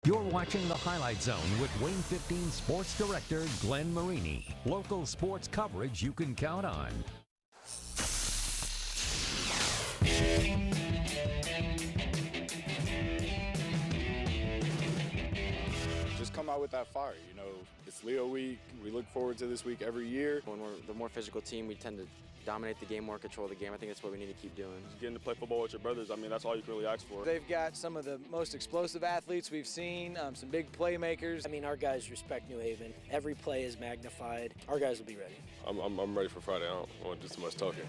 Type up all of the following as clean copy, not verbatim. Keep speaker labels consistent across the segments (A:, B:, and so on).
A: You're watching the Highlight Zone with WANE 15 Sports Director Glenn Marini. Local sports coverage you can count on.
B: Just come out with that fire. You know, it's Leo week. We look forward to this week every year.
C: When we're the more physical team, we tend to dominate the game, more control the game. I think that's what we need to keep doing.
D: Getting to play football with your brothers, I mean, that's all you can really ask for.
E: They've got some of the most explosive athletes we've seen, some big playmakers.
F: I mean, our guys respect New Haven. Every play is magnified. Our guys will be ready.
D: I'm ready for Friday. I don't want to do too much talking.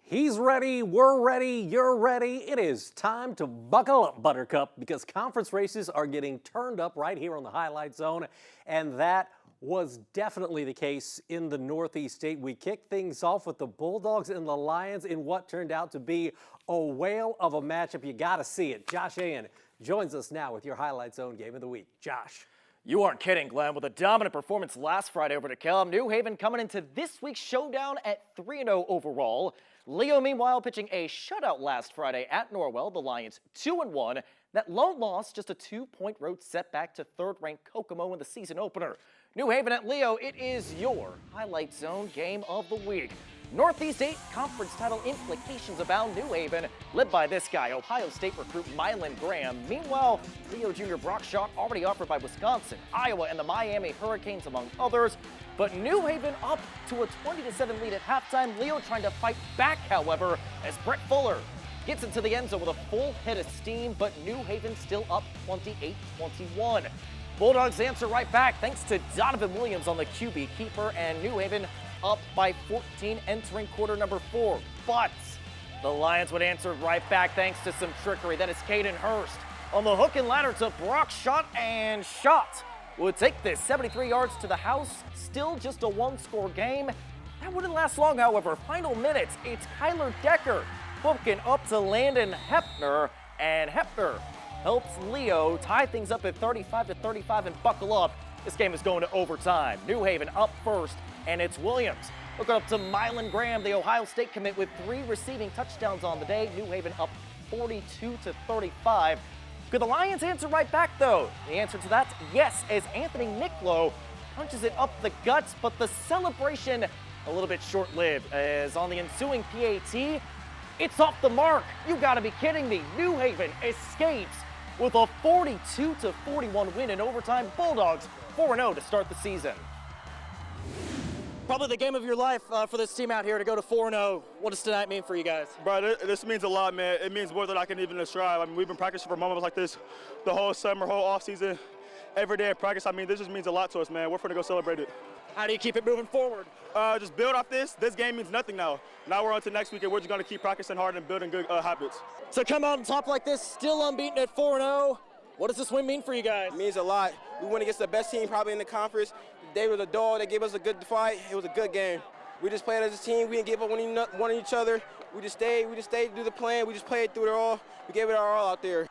G: He's ready, we're ready, you're ready. It is time to buckle up, Buttercup, because conference races are getting turned up right here on the Highlight Zone, and that was definitely the case in the Northeast state. We kicked things off with the Bulldogs and the Lions in what turned out to be a whale of a matchup. You got to see it. Josh Ann joins us now with your Highlight Zone game of the week. Josh.
H: You aren't kidding, Glenn. With a dominant performance last Friday over DeKalb, New Haven coming into this week's showdown at 3-0 overall. Leo, meanwhile, pitching a shutout last Friday at Norwell. The Lions 2-1. That lone loss, just a 2-point road setback to third-ranked Kokomo in the season opener. New Haven at Leo, it is your Highlight Zone game of the week. Northeast State Conference title implications abound. New Haven, led by this guy, Ohio State recruit Mylan Graham. Meanwhile, Leo Jr. Brock Schott already offered by Wisconsin, Iowa, and the Miami Hurricanes, among others. But New Haven up to a 20-7 lead at halftime. Leo trying to fight back, however, as Brett Fuller gets into the end zone with a full head of steam, but New Haven still up 28-21. Bulldogs answer right back thanks to Donovan Williams on the QB keeper, and New Haven up by 14 entering quarter number 4. But the Lions would answer right back thanks to some trickery. That is Caden Hurst on the hook and ladder to Brock Schott, and Schott would take this 73 yards to the house. Still just a one-score game. That wouldn't last long, however. Final minutes, it's Kyler Decker booking up to Landon Hepner, and Hepner helps Leo tie things up at 35-35 and buckle up. This game is going to overtime. New Haven up first, and it's Williams looking up to Mylan Graham, the Ohio State commit, with 3 receiving touchdowns on the day. New Haven up 42-35. Could the Lions answer right back, though? The answer to that, yes, as Anthony Nicklow punches it up the guts, but the celebration a little bit short-lived, as on the ensuing PAT, it's off the mark. You gotta be kidding me. New Haven escapes with a 42-41 win in overtime. Bulldogs 4-0 to start the season. Probably the game of your life for this team out here to go to 4-0. What does tonight mean for you guys?
D: Bro, this means a lot, man. It means more than I can even describe. I mean, we've been practicing for moments like this the whole summer, whole offseason, every day of practice. I mean, this just means a lot to us, man. We're going to go celebrate it.
H: How do you keep it moving forward?
D: Just build off this. This game means nothing now. Now we're on to next week, and we're just going to keep practicing hard and building good habits.
H: So come out on top like this, still unbeaten at 4-0. What does this win mean for you guys?
I: It means a lot. We went against the best team probably in the conference. They were the dog. They gave us a good fight. It was a good game. We just played as a team. We didn't give up one on each other. We just stayed to do the plan. We just played through it all. We gave it our all out there.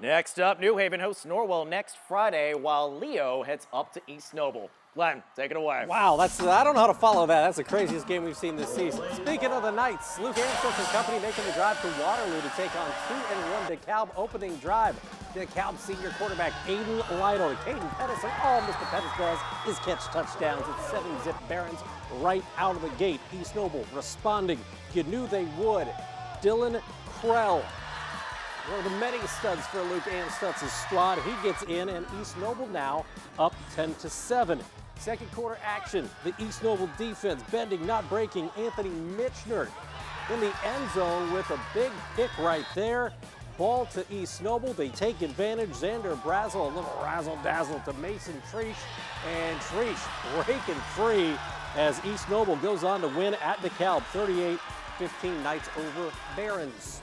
H: Next up, New Haven hosts Norwell next Friday, while Leo heads up to East Noble. Glenn, take it away.
G: Wow, I don't know how to follow that. That's the craziest game we've seen this season. Speaking of the Knights, Luke Amstutz and company making the drive to Waterloo to take on 2-1 DeKalb opening drive. DeKalb senior quarterback Aiden Lytle. Caden Pettis, and all Mr. Pettis does is catch touchdowns. It's 7-zip Barons right out of the gate. East Noble responding. You knew they would. Dylan Krell, one of the many studs for Luke Amstutz's squad. He gets in, and East Noble now up 10-7. Second quarter action, the East Noble defense bending, not breaking. Anthony Mitchner in the end zone with a big pick right there. Ball to East Noble. They take advantage. Xander Brazel, a little razzle-dazzle to Mason Treesh, and Treesh breaking free as East Noble goes on to win at DeKalb, 38-15 Knights over Barons.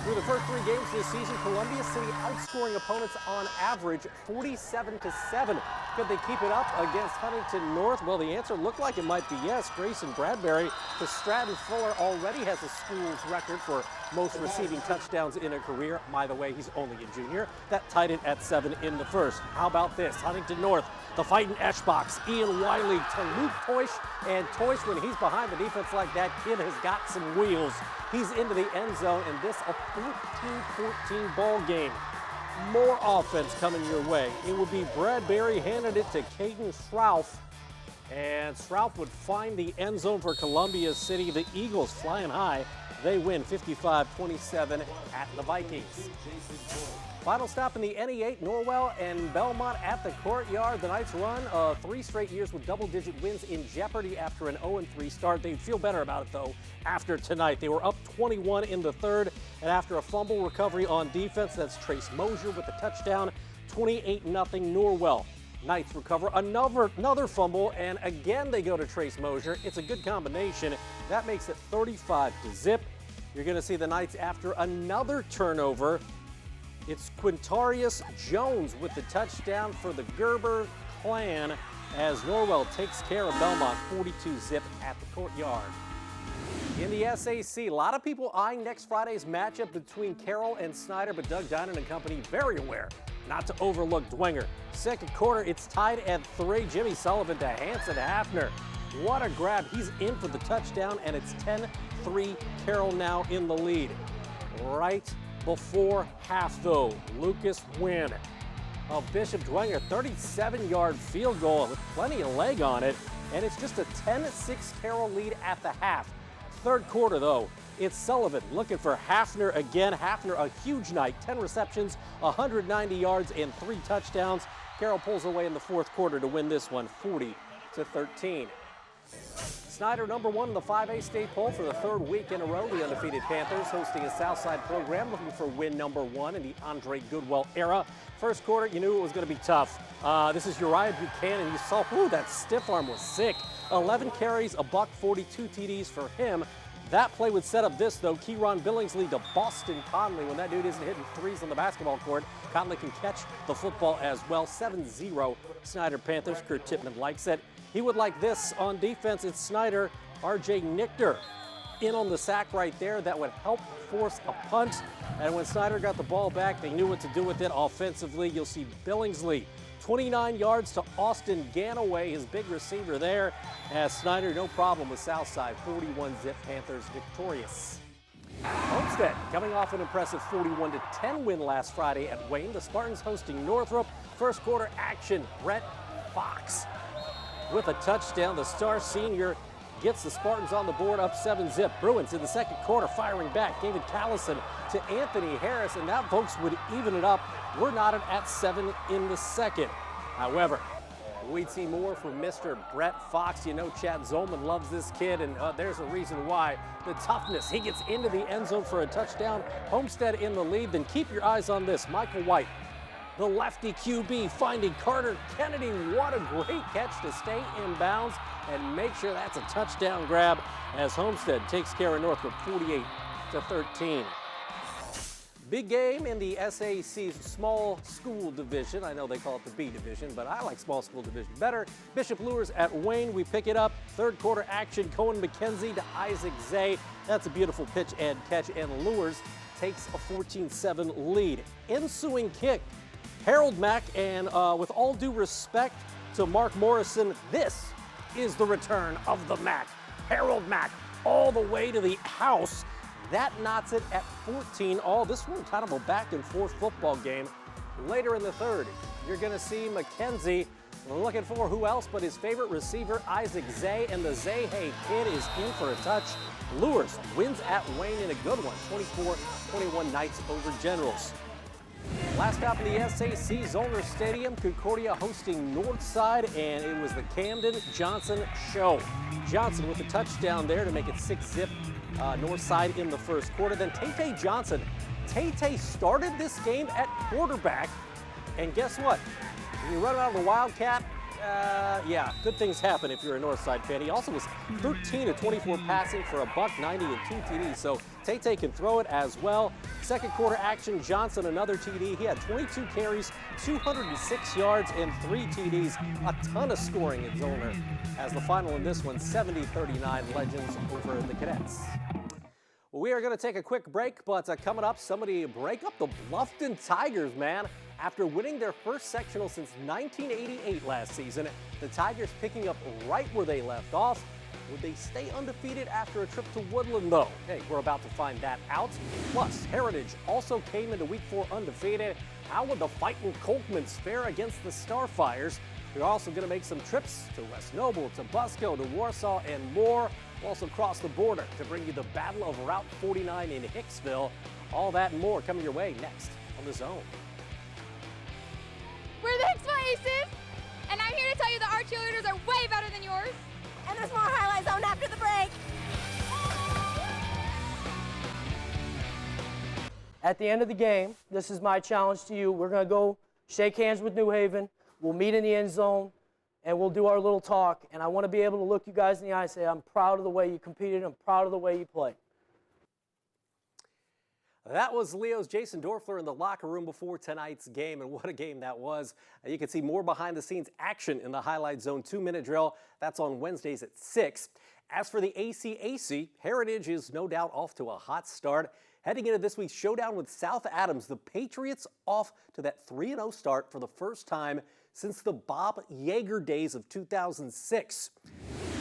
G: Through the first 3 games this season, Columbia City outscoring opponents on average 47-7. Could they keep it up against Huntington North? Well, the answer looked like it might be yes. Grayson Bradbury to Stratton Fuller already has a school's record for most receiving touchdowns in a career. By the way, he's only a junior. That tied it at 7 in the first. How about this? Huntington North, the fighting Eschbachs, Ian Wiley to Luke Toish, and Toish, when he's behind the defense like that, kid has got some wheels. He's into the end zone, and this a 14-14 ball game. More offense coming your way. It would be Bradbury handed it to Caden Sroufe. And Sroufe would find the end zone for Columbia City. The Eagles flying high. They win 55-27 at the Vikings. Final stop in the NE8, Norwell and Belmont at the Courtyard. The Knights run 3 straight years with double-digit wins in jeopardy after an 0-3 start. They feel better about it, though, after tonight. They were up 21 in the third, and after a fumble recovery on defense, that's Trace Mosier with the touchdown, 28-0 Norwell. Knights recover another fumble, and again they go to Trace Mosier. It's a good combination. That makes it 35-0. You're going to see the Knights after another turnover. It's Quintarius Jones with the touchdown for the Gerber clan as Norwell takes care of Belmont 42-0 at the Courtyard. In the SAC, a lot of people eyeing next Friday's matchup between Carroll and Snyder, but Doug Dinan and company very aware not to overlook Dwenger. Second quarter, it's tied at 3. Jimmy Sullivan to Hanson Hafner. What a grab. He's in for the touchdown, and it's 10-3 Carroll now in the lead. Right before half, though, Lucas WANE of Bishop Dwenger, 37-yard field goal with plenty of leg on it, and it's just a 10-6 Carroll lead at the half. Third quarter, though, it's Sullivan looking for Hafner again. Hafner, a huge night, 10 receptions, 190 yards, and 3 touchdowns. Carroll pulls away in the fourth quarter to win this one, 40-13. Snyder, number 1 in the 5A state poll for the 3rd week in a row. The undefeated Panthers hosting a Southside program looking for win number 1 in the Andre Goodwell era. First quarter, you knew it was going to be tough. This is Uriah Buchanan. You saw, that stiff arm was sick. 11 carries, $142 TDs for him. That play would set up this, though. Kieron Billingsley to Boston Conley. When that dude isn't hitting threes on the basketball court, Conley can catch the football as well. 7-0 Snyder Panthers. Kurt Tippmann likes it. He would like this on defense. It's Snyder. R.J. Nichter in on the sack right there. That would help force a punt. And when Snyder got the ball back, they knew what to do with it offensively. You'll see Billingsley, 29 yards to Austin Ganaway, his big receiver there. As Snyder, no problem with Southside. 41-0 Panthers victorious. Homestead coming off an impressive 41-10 win last Friday at WANE. The Spartans hosting Northrop. First quarter action, Brett Fox with a touchdown. The star senior gets the Spartans on the board, up 7-0. Bruins in the second quarter firing back. David Callison to Anthony Harris, and that, folks, would even it up. We're knotted at 7 in the second. However, we'd see more from Mr. Brett Fox. You know Chad Zolman loves this kid, and there's a reason why. The toughness. He gets into the end zone for a touchdown. Homestead in the lead. Then keep your eyes on this. Michael White, the lefty QB, finding Carter Kennedy. What a great catch to stay in bounds and make sure that's a touchdown grab as Homestead takes care of Northrop 48-13. Big game in the SAC's small school division. I know they call it the B division, but I like small school division better. Bishop Lures at WANE. We pick it up. Third quarter action. Cohen McKenzie to Isaac Zay. That's a beautiful pitch and catch, and Lures takes a 14-7 lead. Ensuing kick. Harold Mack, and with all due respect to Mark Morrison, this is the return of the Mack. Harold Mack all the way to the house. That knots it at 14 all. This one kind of a back and forth football game. Later in the third, you're going to see McKenzie looking for who else but his favorite receiver, Isaac Zay, and the Zay kid is in for a touch. Lures wins at WANE in a good one, 24-21 Knights over Generals. Last stop in the SAC, Zollner Stadium, Concordia hosting Northside, and it was the Camden Johnson show. Johnson with a touchdown there to make it 6-0 Northside in the first quarter. Then Tay Johnson. Tay started this game at quarterback, and guess what? When you run out of the Wildcat, yeah, good things happen if you're a Northside fan. He also was 13-24 passing for $190 and 2 TDs, so Tay can throw it as well. Second quarter action, Johnson, another TD. He had 22 carries, 206 yards, and 3 TDs. A ton of scoring at Zollner. As the final in this one, 70-39 Legends over the Cadets. We are going to take a quick break, but coming up, somebody break up the Bluffton Tigers, man. After winning their first sectional since 1988 last season, the Tigers picking up right where they left off. Would they stay undefeated after a trip to Woodland, though? Hey, we're about to find that out. Plus, Heritage also came into Week 4 undefeated. How would the Fightin' Coltmans fare against the Starfires? We're also going to make some trips to West Noble, to Busco, to Warsaw, and more. We'll also cross the border to bring you the Battle of Route 49 in Hicksville. All that and more coming your way next on The Zone.
J: We're the Hicksville Aces, and I'm here to tell you that our cheerleaders are way better than yours.
K: And there's more Highlight Zone after the break.
L: At the end of the game, this is my challenge to you. We're going to go shake hands with New Haven. We'll meet in the end zone, and we'll do our little talk. And I want to be able to look you guys in the eye and say, I'm proud of the way you competed. I'm proud of the way you played.
G: That was Leo's Jason Dorfler in the locker room before tonight's game, and what a game that was. You can see more behind-the-scenes action in the Highlight Zone 2-minute drill. That's on Wednesdays at 6. As for the ACAC, Heritage is no doubt off to a hot start. Heading into this week's showdown with South Adams, the Patriots off to that 3-0 start for the first time since the Bob Yeager days of 2006.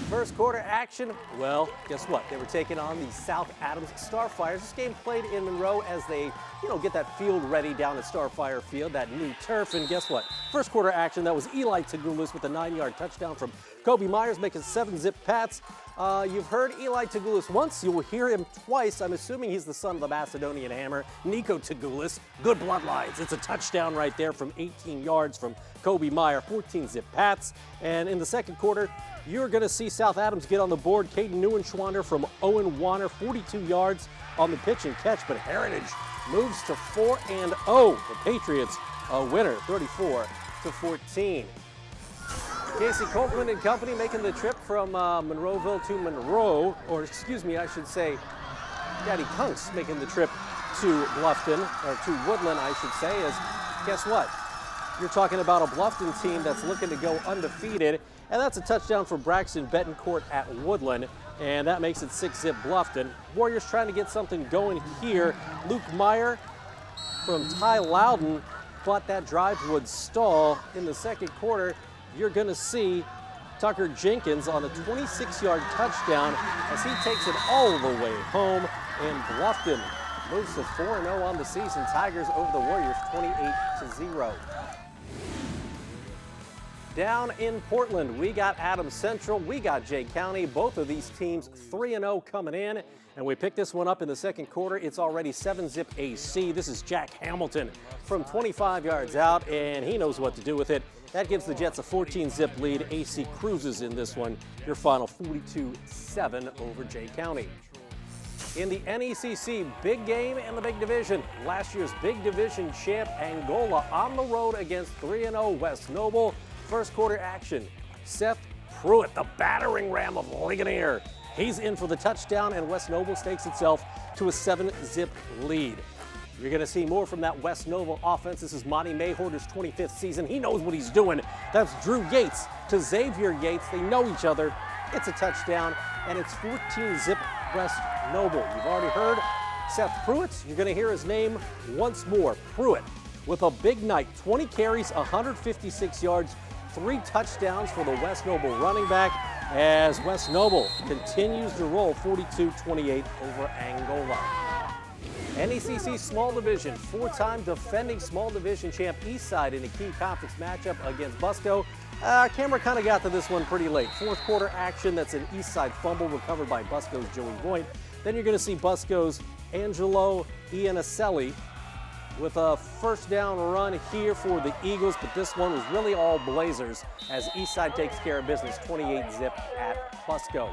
G: First quarter action, well, guess what? They were taking on the South Adams Starfires. This game played in Monroe as they, get that field ready down at Starfire Field, that new turf. And guess what? First quarter action, that was Eli Tagulis with a 9-yard touchdown from Kobe Myers, making 7-zip pats. You've heard Eli Tagulis once. You will hear him twice. I'm assuming he's the son of the Macedonian Hammer, Nico Tagulis. Good bloodlines. It's a touchdown right there from 18 yards from Kobe Meyer, 14-zip pats. And in the second quarter, you're going to see South Adams get on the board. Caden Neuenschwander from Owen Warner, 42 yards on the pitch and catch. But Heritage moves to 4-0. The Patriots a winner, 34-14. Casey Coltman and company making the trip from Monroeville to Monroe, or excuse me, I should say, Daddy Kunks making the trip to Bluffton, or to Woodland, I should say, is guess what? You're talking about a Bluffton team that's looking to go undefeated, and that's a touchdown for Braxton Betancourt at Woodland, and that makes it 6-zip Bluffton. Warriors trying to get something going here. Luke Meyer from Ty Loudon thought that drive would stall. In the second quarter, you're going to see Tucker Jenkins on a 26-yard touchdown as he takes it all the way home, and Bluffton moves to 4-0 on the season. Tigers over the Warriors 28-0. Down in Portland, we got Adams Central, we got Jay County. Both of these teams 3-0 coming in, and we picked this one up in the second quarter. It's already 7-zip AC. This is Jack Hamilton from 25 yards out, and he knows what to do with it. That gives the Jets a 14-zip lead. AC cruises in this one. Your final 42-7 over Jay County. In the NECC, big game in the big division. Last year's big division champ Angola on the road against 3-0 West Noble. First quarter action. Seth Pruitt, the battering ram of Ligonier. He's in for the touchdown, and West Noble stakes itself to a 7-zip lead. You're going to see more from that West Noble offense. This is Monty Mayhorter's 25th season. He knows what he's doing. That's Drew Yates to Xavier Yates. They know each other. It's a touchdown, and it's 14-zip West Noble. You've already heard Seth Pruitt. You're going to hear his name once more. Pruitt with a big night. 20 carries, 156 yards, 3 touchdowns for the West Noble running back as West Noble continues to roll 42-28 over Angola. NECC Small Division, 4-time defending Small Division champ Eastside in a key conference matchup against Busco. Camera kind of got to this one pretty late. Fourth quarter action, that's an Eastside fumble recovered by Busco's Joey Voigt. Then you're going to see Busco's Angelo Iannicelli with a first down run here for the Eagles, but this one was really all Blazers as Eastside takes care of business, 28-zip at Busco.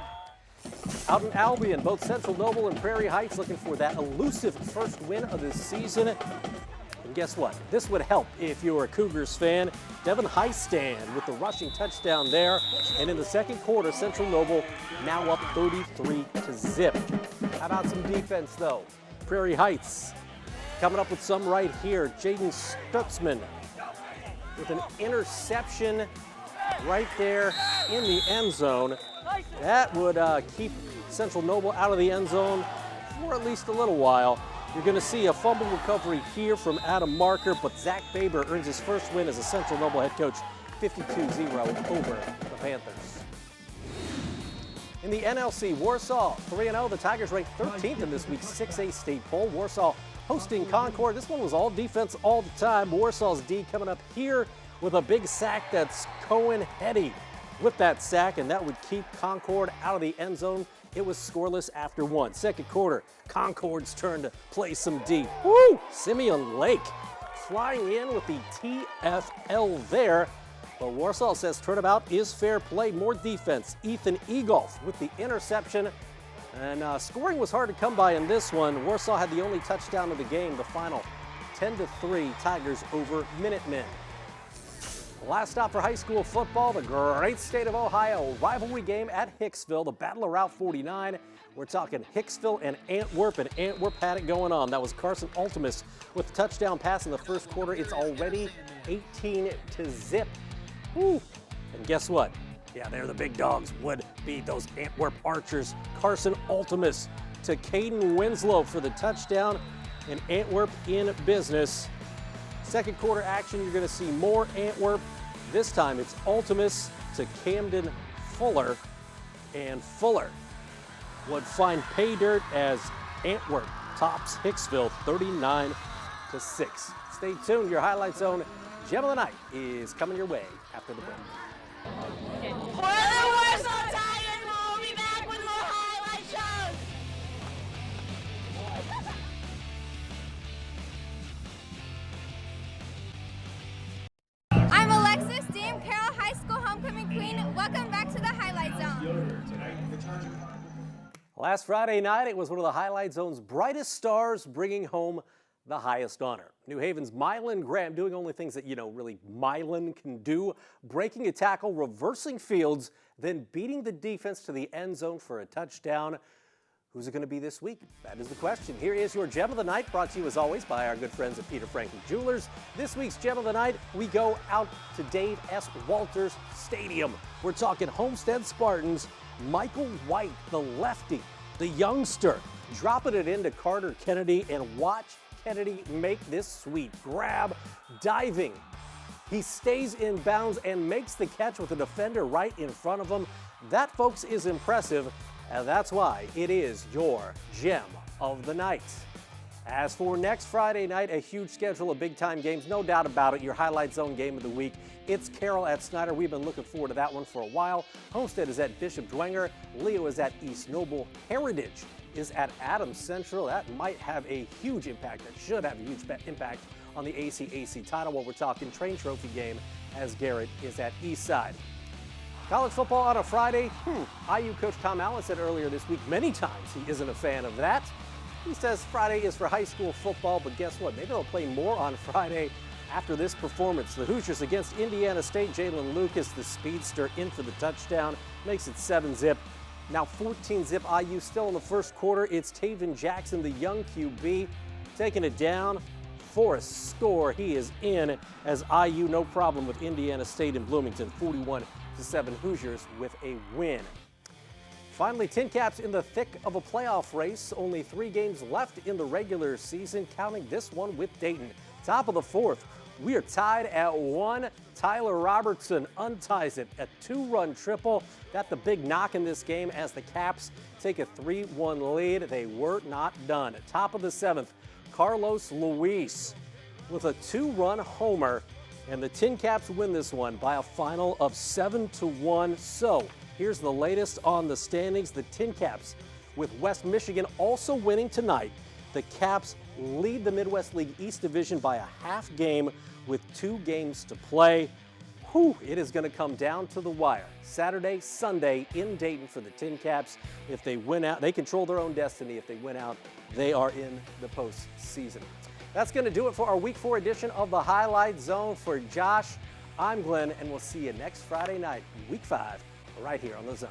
G: Out in Albion, both Central Noble and Prairie Heights looking for that elusive first win of the season. And guess what? This would help if you're a Cougars fan. Devin Heistand with the rushing touchdown there. And in the second quarter, Central Noble now up 33-zip. How about some defense, though? Prairie Heights coming up with some right here. Jaden Stutzman with an interception right there in the end zone. That would keep Central Noble out of the end zone for at least a little while. You're going to see a fumble recovery here from Adam Marker, but Zach Baber earns his first win as a Central Noble head coach, 52-0 over the Panthers. In the NLC, Warsaw 3-0. The Tigers ranked 13th in this week's 6A state poll. Warsaw hosting Concord. This one was all defense all the time. Warsaw's D coming up here with a big sack. That's Cohen Hetty with that sack, and that would keep Concord out of the end zone. It was scoreless after one. Second quarter, Concord's turn to play some D. Woo! Simeon Lake flying in with the TFL there. But Warsaw says turnabout is fair play. More defense. Ethan Egolf with the interception. And scoring was hard to come by in this one. Warsaw had the only touchdown of the game. The final 10-3 Tigers over Minutemen. Last stop for high school football, the great state of Ohio rivalry game at Hicksville, the Battle of Route 49. We're talking Hicksville and Antwerp had it going on. That was Carson Ultimus with the touchdown pass in the first quarter. It's already 18-0. Woo. And guess what? Yeah, they're the big dogs. Would be those Antwerp Archers. Carson Ultimus to Caden Winslow for the touchdown, and Antwerp in business. Second quarter action, you're going to see more Antwerp. This time it's Ultimus to Camden Fuller, and Fuller would find pay dirt as Antwerp tops Hicksville 39-6. Stay tuned. Your Highlight Zone Gem of the Night is coming your way after the break.
K: For the Warsaw Tigers, we'll be back with more highlight shows.
J: I'm Alexis, Dame Carroll High School Homecoming Queen. Welcome back to the Highlight Zone.
G: Last Friday night, it was one of the Highlight Zone's brightest stars bringing home the highest honor. New Haven's Mylan Graham doing only things that, really Mylan can do. Breaking a tackle, reversing fields, then beating the defense to the end zone for a touchdown. Who's it going to be this week? That is the question. Here is your Gem of the Night, brought to you as always by our good friends at Peter Franklin Jewelers. This week's Gem of the Night, we go out to Dave S. Walters Stadium. We're talking Homestead Spartans. Michael White, the lefty, the youngster, dropping it into Carter Kennedy, and watch Kennedy make this sweet grab, diving. He stays in bounds and makes the catch with the defender right in front of him. That, folks, is impressive, and that's why it is your Gem of the Night. As for next Friday night, a huge schedule of big-time games, no doubt about it. Your Highlight Zone game of the week. It's Carroll at Snyder. We've been looking forward to that one for a while. Homestead is at Bishop Dwenger. Leo is at East Noble. Heritage is at Adams Central. That might have a huge impact. That should have a huge impact on the ACAC title. While we're talking Train Trophy game, as Garrett is at Eastside. College football on a Friday. IU coach Tom Allen said earlier this week many times he isn't a fan of that. He says Friday is for high school football, but guess what? Maybe they'll play more on Friday after this performance. The Hoosiers against Indiana State. Jalen Lucas, the speedster, in for the touchdown. Makes it 7-0. Now 14-0 IU still in the first quarter. It's Taven Jackson, the young QB, taking it down for a score. He is in as IU no problem with Indiana State in Bloomington. 41-7 Hoosiers with a win. Finally, Tin Caps in the thick of a playoff race. Only 3 games left in the regular season, counting this one with Dayton. Top of the fourth, we are tied at 1. Tyler Robertson unties it, a 2-run triple. That's the big knock in this game as the Caps take a 3-1 lead. They were not done. Top of the 7th, Carlos Luis with a 2-run homer, and the Tin Caps win this one by a final of 7-1. So here's the latest on the standings. The Tin Caps, with West Michigan also winning tonight, the Caps lead the Midwest League East Division by a half game with 2 games to play. It is going to come down to the wire. Saturday, Sunday in Dayton for the Tin Caps. If they win out, they control their own destiny. If they win out, they are in the postseason. That's going to do it for our Week 4 edition of the Highlight Zone. For Josh, I'm Glenn, and we'll see you next Friday night, Week 5, right here on The Zone.